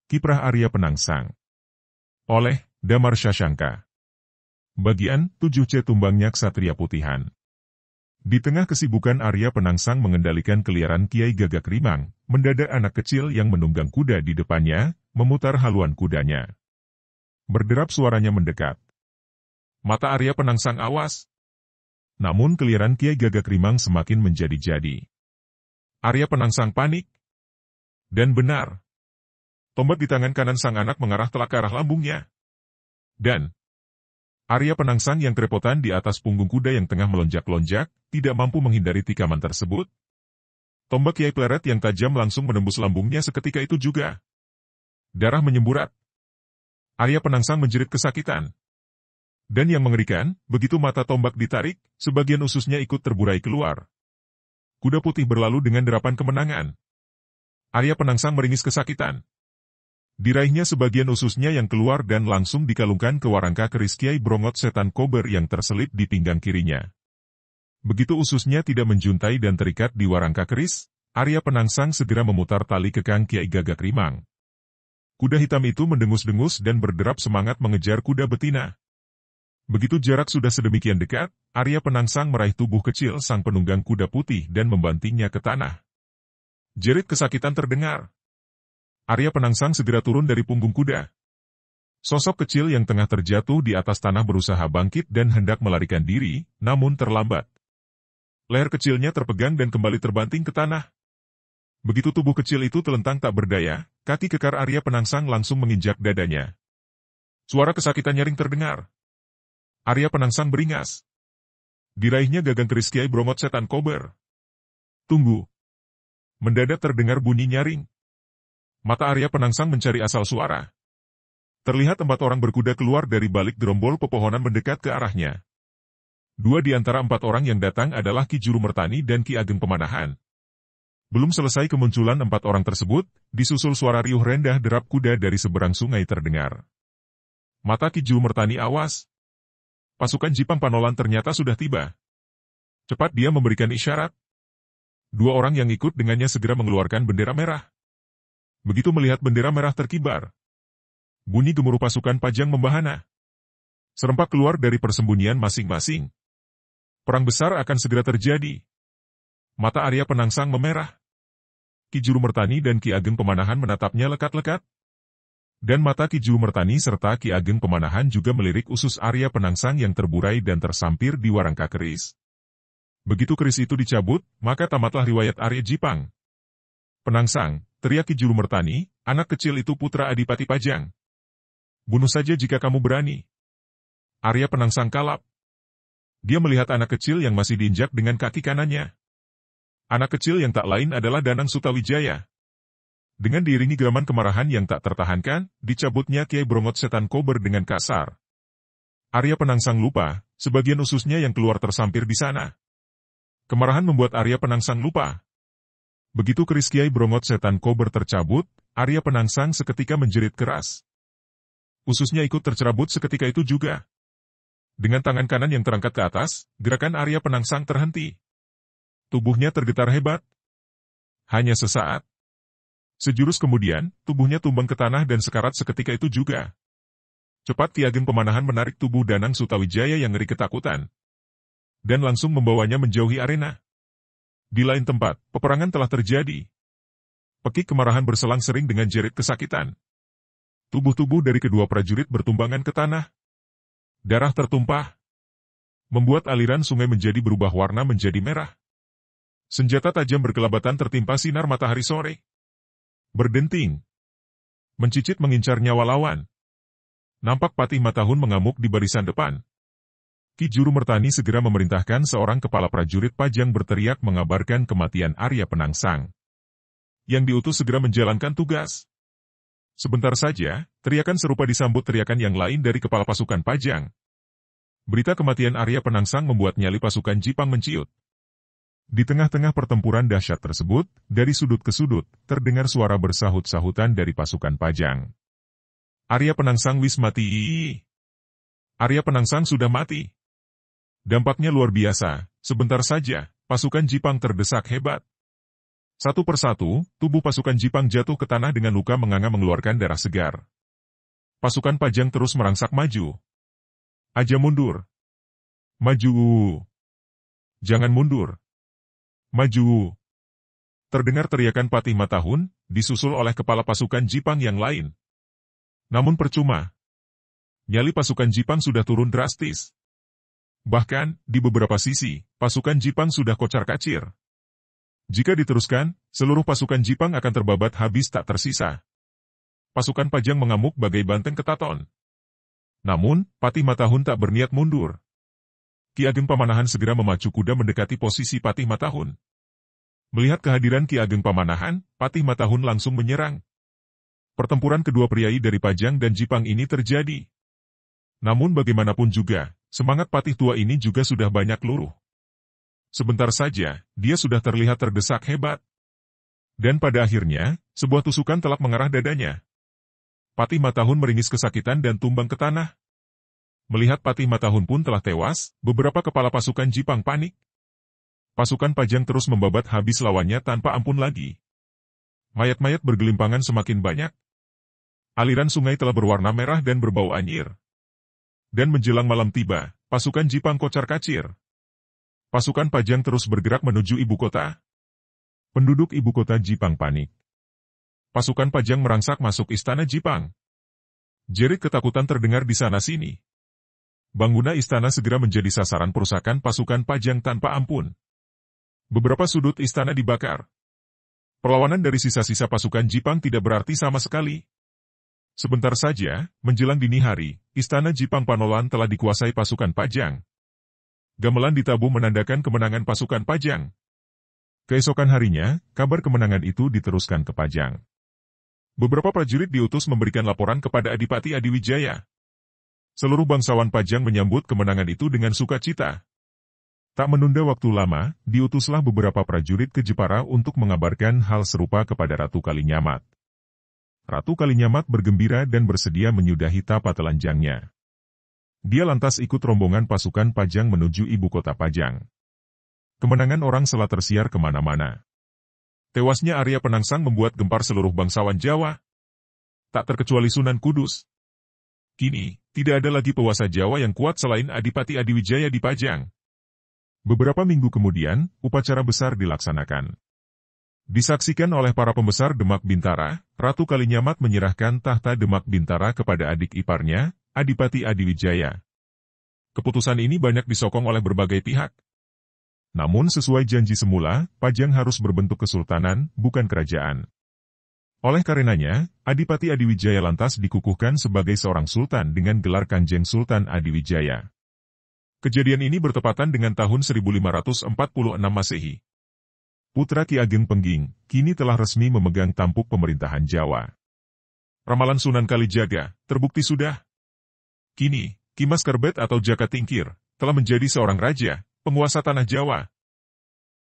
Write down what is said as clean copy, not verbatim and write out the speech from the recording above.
Kiprah Arya Penangsang. Oleh Damar Shashanka. Bagian 7C Tumbangnya Ksatria Putihan. Di tengah kesibukan Arya Penangsang mengendalikan keliaran Kiai Gagak Rimang, mendadak anak kecil yang menunggang kuda di depannya, memutar haluan kudanya. Berderap suaranya mendekat. Mata Arya Penangsang awas. Namun keliaran Kiai Gagak Rimang semakin menjadi-jadi. Arya Penangsang panik. Dan benar. Tombak di tangan kanan sang anak mengarah telak ke arah lambungnya. Dan Arya Penangsang yang kerepotan di atas punggung kuda yang tengah melonjak-lonjak, tidak mampu menghindari tikaman tersebut. Tombak Kiai Pleret yang tajam langsung menembus lambungnya seketika itu juga. Darah menyemburat. Arya Penangsang menjerit kesakitan. Dan yang mengerikan, begitu mata tombak ditarik, sebagian ususnya ikut terburai keluar. Kuda putih berlalu dengan derapan kemenangan. Arya Penangsang meringis kesakitan. Diraihnya sebagian ususnya yang keluar dan langsung dikalungkan ke warangka keris Kiai Brongot Setan Kober yang terselip di pinggang kirinya. Begitu ususnya tidak menjuntai dan terikat di warangka keris, Arya Penangsang segera memutar tali kekang Kiai Gagak Rimang. Kuda hitam itu mendengus-dengus dan berderap semangat mengejar kuda betina. Begitu jarak sudah sedemikian dekat, Arya Penangsang meraih tubuh kecil sang penunggang kuda putih dan membantingnya ke tanah. Jerit kesakitan terdengar. Arya Penangsang segera turun dari punggung kuda. Sosok kecil yang tengah terjatuh di atas tanah berusaha bangkit dan hendak melarikan diri, namun terlambat. Leher kecilnya terpegang dan kembali terbanting ke tanah. Begitu tubuh kecil itu telentang tak berdaya, kaki kekar Arya Penangsang langsung menginjak dadanya. Suara kesakitan nyaring terdengar. Arya Penangsang beringas. Diraihnya gagang keris Kiai Brongot Setan Kober. Tunggu. Mendadak terdengar bunyi nyaring. Mata Arya Penangsang mencari asal suara. Terlihat 4 orang berkuda keluar dari balik gerombol pepohonan mendekat ke arahnya. 2 di antara 4 orang yang datang adalah Ki Juru Mertani dan Ki Ageng Pemanahan. Belum selesai kemunculan 4 orang tersebut, disusul suara riuh rendah derap kuda dari seberang sungai terdengar. Mata Ki Juru Mertani awas. Pasukan Jipang Panolan ternyata sudah tiba. Cepat dia memberikan isyarat. 2 orang yang ikut dengannya segera mengeluarkan bendera merah. Begitu melihat bendera merah terkibar, bunyi gemuruh pasukan Pajang membahana. Serempak keluar dari persembunyian masing-masing. Perang besar akan segera terjadi. Mata Arya Penangsang memerah. Ki Juru Mertani dan Ki Ageng Pemanahan menatapnya lekat-lekat. Dan mata Ki Juru Mertani serta Ki Ageng Pemanahan juga melirik usus Arya Penangsang yang terburai dan tersampir di warangka keris. Begitu keris itu dicabut, maka tamatlah riwayat Arya Jipang. Penangsang, teriak Ki Juru Mertani, anak kecil itu putra Adipati Pajang. Bunuh saja jika kamu berani. Arya Penangsang kalap. Dia melihat anak kecil yang masih diinjak dengan kaki kanannya. Anak kecil yang tak lain adalah Danang Sutawijaya. Dengan diiringi geraman kemarahan yang tak tertahankan, dicabutnya Kiai Brongot Setan Kober dengan kasar. Arya Penangsang lupa, sebagian ususnya yang keluar tersampir di sana. Kemarahan membuat Arya Penangsang lupa. Begitu keris Kiai Brongot Setan Kober tercabut, Arya Penangsang seketika menjerit keras. Ususnya ikut tercerabut seketika itu juga. Dengan tangan kanan yang terangkat ke atas, gerakan Arya Penangsang terhenti. Tubuhnya tergetar hebat. Hanya sesaat. Sejurus kemudian, tubuhnya tumbang ke tanah dan sekarat seketika itu juga. Cepat Ki Ageng Pemanahan menarik tubuh Danang Sutawijaya yang ngeri ketakutan. Dan langsung membawanya menjauhi arena. Di lain tempat, peperangan telah terjadi. Pekik kemarahan berselang sering dengan jerit kesakitan. Tubuh-tubuh dari kedua prajurit bertumbangan ke tanah. Darah tertumpah. Membuat aliran sungai menjadi berubah warna menjadi merah. Senjata tajam berkelabatan tertimpa sinar matahari sore. Berdenting. Mencicit mengincar nyawa lawan. Nampak Patih Matahun mengamuk di barisan depan. Ki Juru Mertani segera memerintahkan seorang kepala prajurit Pajang berteriak mengabarkan kematian Arya Penangsang. Yang diutus segera menjalankan tugas. Sebentar saja, teriakan serupa disambut teriakan yang lain dari kepala pasukan Pajang. Berita kematian Arya Penangsang membuat nyali pasukan Jipang menciut. Di tengah-tengah pertempuran dahsyat tersebut, dari sudut ke sudut, terdengar suara bersahut-sahutan dari pasukan Pajang. Arya Penangsang wis mati. Arya Penangsang sudah mati. Dampaknya luar biasa, sebentar saja, pasukan Jipang terdesak hebat. Satu persatu, tubuh pasukan Jipang jatuh ke tanah dengan luka menganga mengeluarkan darah segar. Pasukan Pajang terus merangsak maju. Aja mundur. Maju. Jangan mundur. Maju. Terdengar teriakan Patih Matahun, disusul oleh kepala pasukan Jipang yang lain. Namun percuma. Nyali pasukan Jipang sudah turun drastis. Bahkan, di beberapa sisi, pasukan Jipang sudah kocar-kacir. Jika diteruskan, seluruh pasukan Jipang akan terbabat habis tak tersisa. Pasukan Pajang mengamuk bagai banteng ketaton. Namun, Patih Matahun tak berniat mundur. Ki Ageng Pamanahan segera memacu kuda mendekati posisi Patih Matahun. Melihat kehadiran Ki Ageng Pamanahan, Patih Matahun langsung menyerang. Pertempuran kedua priai dari Pajang dan Jipang ini terjadi. Namun bagaimanapun juga, semangat Patih tua ini juga sudah banyak luruh. Sebentar saja, dia sudah terlihat terdesak hebat. Dan pada akhirnya, sebuah tusukan telak mengarah dadanya. Patih Matahun meringis kesakitan dan tumbang ke tanah. Melihat Patih Matahun pun telah tewas, beberapa kepala pasukan Jipang panik. Pasukan Pajang terus membabat habis lawannya tanpa ampun lagi. Mayat-mayat bergelimpangan semakin banyak. Aliran sungai telah berwarna merah dan berbau anyir. Dan menjelang malam tiba, pasukan Jipang kocar-kacir. Pasukan Pajang terus bergerak menuju ibu kota. Penduduk ibu kota Jipang panik. Pasukan Pajang merangsak masuk istana Jipang. Jerit ketakutan terdengar di sana-sini. Bangunan istana segera menjadi sasaran perusakan pasukan Pajang tanpa ampun. Beberapa sudut istana dibakar. Perlawanan dari sisa-sisa pasukan Jipang tidak berarti sama sekali. Sebentar saja, menjelang dini hari, istana Jipang Panolan telah dikuasai pasukan Pajang. Gamelan ditabuh menandakan kemenangan pasukan Pajang. Keesokan harinya, kabar kemenangan itu diteruskan ke Pajang. Beberapa prajurit diutus memberikan laporan kepada Adipati Adiwijaya. Seluruh bangsawan Pajang menyambut kemenangan itu dengan sukacita. Tak menunda waktu lama, diutuslah beberapa prajurit ke Jepara untuk mengabarkan hal serupa kepada Ratu Kalinyamat. Ratu Kalinyamat bergembira dan bersedia menyudahi tapa telanjangnya. Dia lantas ikut rombongan pasukan Pajang menuju ibu kota Pajang. Kemenangan orang Sela tersiar kemana-mana. Tewasnya Arya Penangsang membuat gempar seluruh bangsawan Jawa. Tak terkecuali Sunan Kudus. Kini, tidak ada lagi penguasa Jawa yang kuat selain Adipati Adiwijaya di Pajang. Beberapa minggu kemudian, upacara besar dilaksanakan. Disaksikan oleh para pembesar Demak Bintara, Ratu Kalinyamat menyerahkan tahta Demak Bintara kepada adik iparnya, Adipati Adiwijaya. Keputusan ini banyak disokong oleh berbagai pihak. Namun sesuai janji semula, Pajang harus berbentuk kesultanan, bukan kerajaan. Oleh karenanya, Adipati Adiwijaya lantas dikukuhkan sebagai seorang sultan dengan gelar Kanjeng Sultan Adiwijaya. Kejadian ini bertepatan dengan tahun 1546 Masehi. Putra Ki Ageng Pengging, kini telah resmi memegang tampuk pemerintahan Jawa. Ramalan Sunan Kalijaga, terbukti sudah. Kini, Ki Mas Kerbet atau Jaka Tingkir, telah menjadi seorang raja, penguasa tanah Jawa.